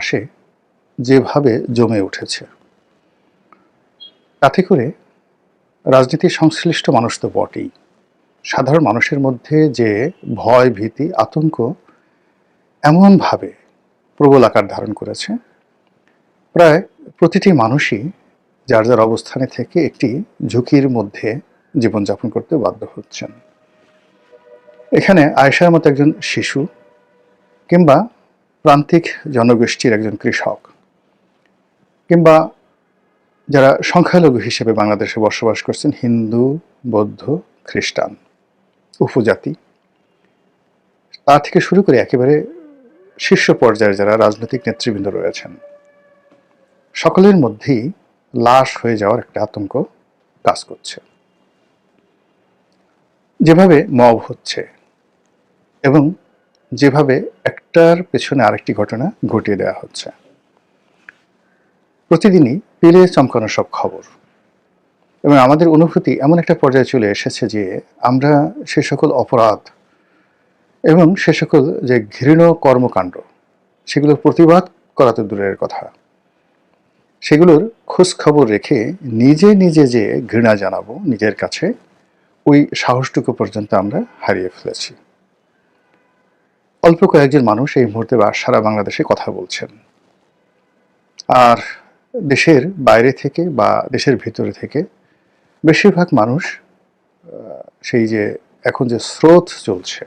মাসে যেভাবে জমে উঠেছে, তাতে করে রাজনীতির সংশ্লিষ্ট মানুষ তো বটেই, সাধারণ মানুষের মধ্যে যে ভয়, ভীতি, আতঙ্ক এমনভাবে প্রবল আকার ধারণ করেছে, প্রায় প্রতিটি মানুষই যার যার অবস্থানে থেকে একটি ঝুঁকির মধ্যে জীবনযাপন করতে বাধ্য হচ্ছেন। এখানে আয়েশার মতো একজন শিশু কিংবা প্রান্তিক জনগোষ্ঠীর একজন কৃষক কিংবা যারা সংখ্যালঘু হিসেবে বাংলাদেশে বসবাস করছেন, হিন্দু, বৌদ্ধ, খ্রিস্টান, উপজাতি, তা থেকে শুরু করে একেবারে শীর্ষ পর্যায়ে যারা রাজনৈতিক নেতৃবৃন্দ রয়েছেন, সকলের মধ্যেই লাশ হয়ে যাওয়ার একটা আতঙ্ক কাজ করছে। যেভাবে মব হচ্ছে এবং যেভাবে একটার পেছনে আরেকটি ঘটনা ঘটিয়ে দেওয়া হচ্ছে, প্রতিদিনই পেলে চমকানো সব খবর, এবং আমাদের অনুভূতি এমন একটা পর্যায়ে চলে এসেছে যে আমরা সে সকল অপরাধ এবং সে সকল যে ঘৃণ্য কর্মকাণ্ড, সেগুলোর প্রতিবাদ করা তো দূরের কথা, সেগুলোর খোঁজ খবর রেখে নিজে নিজে যে ঘৃণা জানাবো নিজের কাছে, ওই সাহসটুকু পর্যন্ত আমরা হারিয়ে ফেলেছি। অল্প কয়েকজন মানুষ এই মুহূর্তে বা সারা বাংলাদেশে কথা বলছেন, আর দেশের বাইরে থেকে বা দেশের ভিতরে থেকে বেশিরভাগ মানুষ সেই যে এখন যে স্রোত চলছে,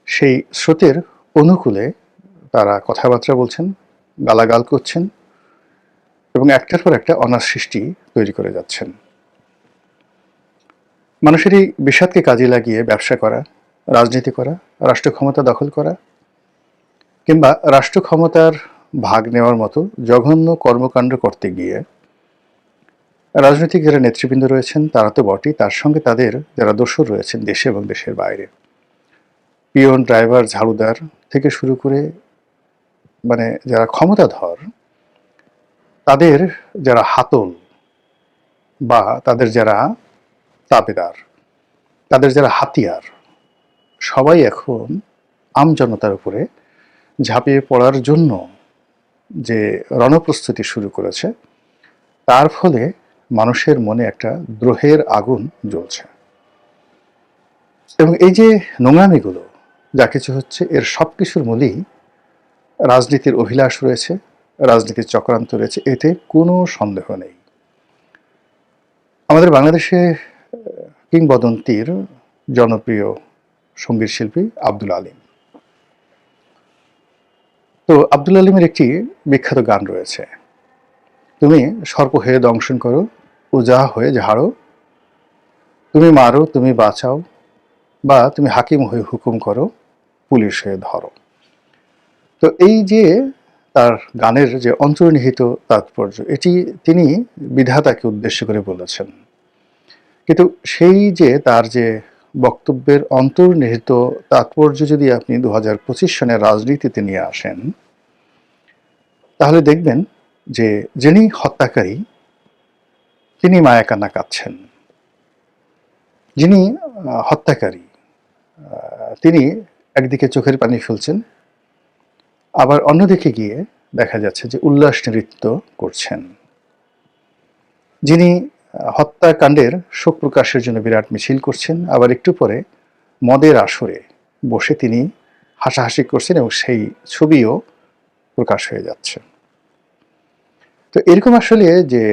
সেই স্রোতের অনুকূলে তারা কথাবার্তা বলছেন, গালাগাল করছেন এবং একটার পর একটা অনার সৃষ্টি তৈরি করে যাচ্ছেন। মানুষের এই বিষাদকে কাজে লাগিয়ে ব্যবসা করা, রাজনীতি করা, রাষ্ট্র ক্ষমতা দখল করা কিংবা রাষ্ট্র ক্ষমতার ভাগ নেওয়ার মতো জঘন্য কর্মকাণ্ড করতে গিয়ে রাজনৈতিক যারা নেতৃবৃন্দ রয়েছেন তারা তো বটেই, তার সঙ্গে তাদের যারা দোসর রয়েছেন দেশে এবং দেশের বাইরে, পিয়ন, ড্রাইভার, ঝাড়ুদার থেকে শুরু করে মানে যারা ক্ষমতাধর, তাদের যারা হাতল বা তাদের যারা তাবেদার, তাদের যারা হাতিয়ার, সবাই এখন আমজনতার উপরে ঝাঁপিয়ে পড়ার জন্য যে রণপ্রস্তুতি শুরু করেছে, তার ফলে মানুষের মনে একটা দ্রোহের আগুন জ্বলছে। এবং এই যে নোংরামিগুলো যা কিছু হচ্ছে, এর সব কিছুর মূলেই রাজনীতির অভিলাষ রয়েছে, রাজনীতির চক্রান্ত রয়েছে, এতে কোনো সন্দেহ নেই। আমাদের বাংলাদেশে কিংবদন্তির জনপ্রিয় সঙ্গীত শিল্পী আব্দুল আলিম, তো আব্দুল আলিমের একটি বিখ্যাত গান রয়েছে, তুমি সর্প হয়ে দংশন করো, উজা হয়ে ঝাড়ো, তুমি মারো, তুমি বাঁচাও, বা তুমি হাকিম হয়ে হুকুম করো, পুলিশ হয়ে ধরো। তো এই যে তার গানের যে অন্তর্নিহিত তাৎপর্য, এটি তিনি বিধাতাকে উদ্দেশ্য করে বলেছেন, কিন্তু সেই যে তার যে বক্তব্যের অন্তর্নিহিত তাৎপর্য যদি আপনি 2025 সনের রাজনীতিতে নিয়ে আসেন, তাহলে দেখবেন যে যিনি হত্যাকারী তিনি মায়াকান্না কাঁদছেন, যিনি হত্যাকারী তিনি একদিকে চোখের পানি ফেলছেন, আবার অন্যদিকে গিয়ে দেখা যাচ্ছে যে উল্লাস নৃত্য করছেন। যিনি হত্যাকাণ্ডের শোক প্রকাশের জন্য বিরাট মিছিল করছেন, আবার একটু পরে মদের আসরে বসে তিনি হাসাহাসি করছেন এবং সেই ছবিও প্রকাশ হয়ে যাচ্ছে। তো এরকম আসলে যে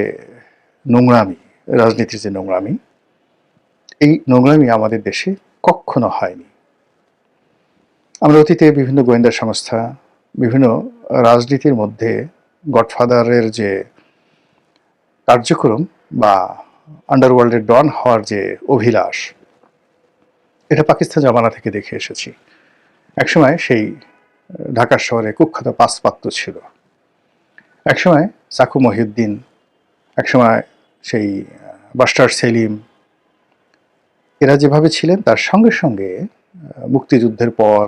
নোংরামি, রাজনীতির যে নোংরামি, এই নোংরামি আমাদের দেশে কখনো হয়নি। আমরা অতীতে বিভিন্ন গোয়েন্দা সংস্থা, বিভিন্ন রাজনীতির মধ্যে গডফাদারের যে কার্যক্রম বা আন্ডারওয়ার্ল্ডের ডন হওয়ার যে অভিলাষ, এটা পাকিস্তান জমানা থেকে দেখে এসেছি। একসময় সেই ঢাকা শহরে কুখ্যাত পাঁচপাত্র ছিল, একসময় সাকু মহিউদ্দিন, একসময় সেই বাস্টার সেলিম, এরা যেভাবে ছিলেন, তার সঙ্গে সঙ্গে মুক্তিযুদ্ধের পর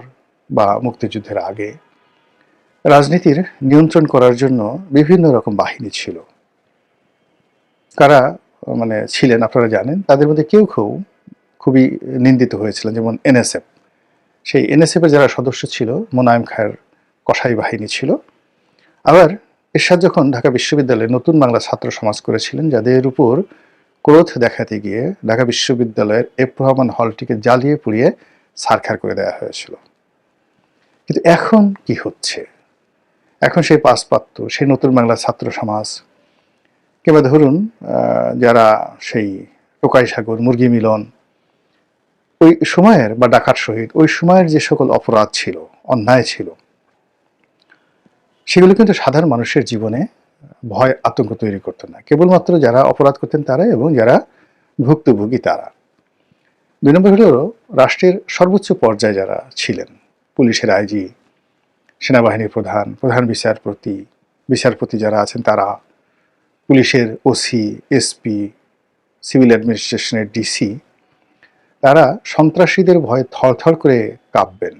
বা মুক্তিযুদ্ধের আগে রাজনীতির নিয়ন্ত্রণ করার জন্য বিভিন্ন রকম বাহিনী ছিল। কারা মানে ছিলেন আপনারা জানেন, তাদের মধ্যে কেউ কেউ খুবই নিন্দিত হয়েছিলেন, যেমন এনএসএফ। সেই এনএসএফের যারা সদস্য ছিল, মোনায়েম খায়ের কসাই বাহিনী ছিল, আবার এরশাদ যখন ঢাকা বিশ্ববিদ্যালয়ে নতুন বাংলা ছাত্র সমাজ করেছিলেন, যাদের উপর ক্রোধ দেখাতে গিয়ে ঢাকা বিশ্ববিদ্যালয়ের এফ রহমান হলটিকে জ্বালিয়ে পুড়িয়ে ছারখার করে দেওয়া হয়েছিল। কিন্তু এখন কি হচ্ছে? এখন সেই পাঁচপাত্য, সেই নতুন বাংলা ছাত্র সমাজ, কিংবা ধরুন যারা সেই টোকাই সাগর, মুরগি মিলন, ওই সময়ের বা ডাকাত শহীদ, ওই সময়ের যে সকল অপরাধ ছিল, অন্যায় ছিল, সেগুলো কিন্তু সাধারণ মানুষের জীবনে ভয় আতঙ্ক তৈরি করতো না। কেবলমাত্র যারা অপরাধ করতেন তারা এবং যারা ভুক্তভোগী তারা। 2 নম্বর হলো রাষ্ট্রের সর্বোচ্চ পর্যায়ে যারা ছিলেন, পুলিশের আইজি, সেনাবাহিনীর প্রধান, প্রধান বিচারপতি যারা আছেন তারা, পুলিশের ওসি, এসপি, সিভিল অ্যাডমিনিস্ট্রেশনের ডিসি, তারা সন্ত্রাসীদের ভয়ে থরথর করে কাঁপবেন।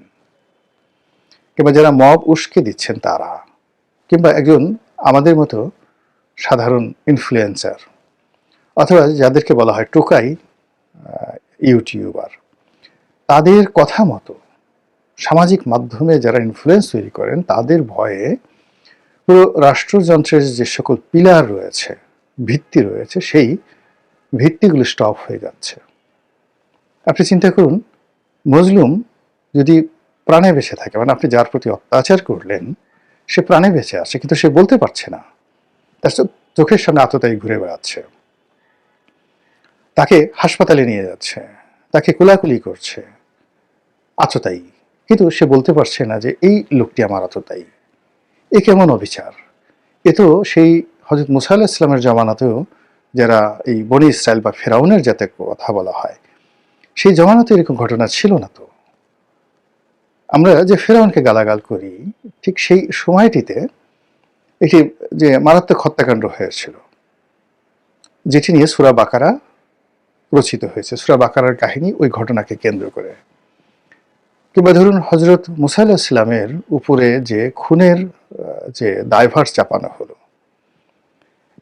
কিংবা যারা মব উস্কে দিচ্ছেন তারা, কিংবা একজন আমাদের মতো সাধারণ ইনফ্লুয়েন্সার, অথবা যাদেরকে বলা হয় টোকাই ইউটিউবার, তাদের কথা মতো সামাজিক মাধ্যমে যারা ইনফ্লুয়েন্স তৈরি করেন, তাদের ভয়ে পুরো রাষ্ট্রযন্ত্রের যে সকল পিলার রয়েছে, ভিত্তি রয়েছে, সেই ভিত্তিগুলো স্টপ হয়ে যাচ্ছে। আপনি চিন্তা করুন, মজলুম যদি প্রাণে বেঁচে থাকে, মানে আপনি যার প্রতি অত্যাচার করলেন সে প্রাণে বেঁচে আছে, কিন্তু সে বলতে পারছে না, তার চোখের সামনে আততায়ী ঘুরে বেড়াচ্ছে, তাকে হাসপাতালে নিয়ে যাচ্ছে, তাকে কোলাকুলি করছে আততায়ী, কিন্তু সে বলতে পারছে না যে এই লোকটি আমার আততায়ী। এ কেমন অবিচার! এ তো সেই হযরত মুসা আলাইহিস সালামের জামানাতেও, যারা এই বনি ইসরাইল বা ফেরাউনের যাতে কথা বলা হয়, সেই জামানাতে এরকম ঘটনা ছিল না। তো আমরা যে ফেরাউনকে গালাগাল করি, ঠিক সেই সময়টিতে একটি যে মারাত্মক হত্যাকাণ্ড হয়েছিল, যেটি নিয়ে সূরা বাকারা রচিত হয়েছে। সূরা বাকারার কাহিনী ওই ঘটনাকে কেন্দ্র করে। কিংবা ধরুন হযরত মুসা আলাইহিস সালামের উপরে যে খুনের যে দায়ভার চাপানো হলো,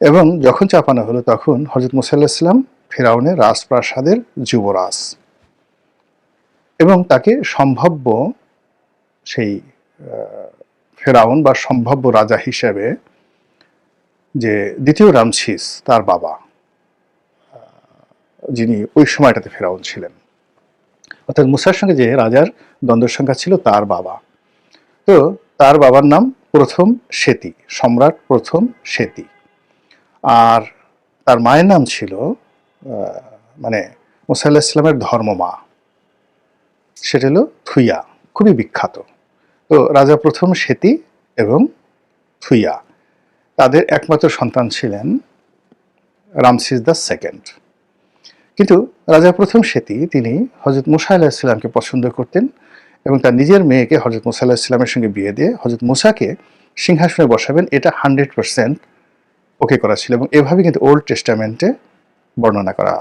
এবং যখন চাপানো হলো তখন হযরত মুসা আলাইহিস সালাম ফেরাউনের রাজপ্রাসাদের যুবরাজ, এবং তাকে সম্ভাব্য সেই ফেরাউন বা সম্ভাব্য রাজা হিসেবে যে দ্বিতীয় রামসিস, তার বাবা, যিনি ওই সময়টাতে ফেরাউন ছিলেন, অর্থাৎ মুসার সঙ্গে যে রাজার দ্বন্দ্ব সংখ্যা ছিল তার বাবা, তো তার বাবার নাম প্রথম সেতী, সম্রাট প্রথম সেতী, আর তার মায়ের নাম ছিল মানে মুসা আলাইহিস সালামের ধর্মমা, সেটা হলো থুইয়া, খুবই বিখ্যাত। তো রাজা প্রথম সেতী এবং থুইয়া, তাদের একমাত্র সন্তান ছিলেন রামসিস দ্য সেকেন্ড। কিন্তু রাজা প্রথম সেতী তিনি হযরত মুসা আলাইহিস সালামকে পছন্দ করতেন, এবং তার নিজের মেয়েকে হযরত মুসা আলাইহিস সালামের সঙ্গে বিয়ে দিয়ে হযরত মুসাকে সিংহাসনে বসাবেন, এটা 100% ওকে করা ছিল, এবং এভাবে কিন্তু ওল্ড টেস্টামেন্টে বর্ণনা করা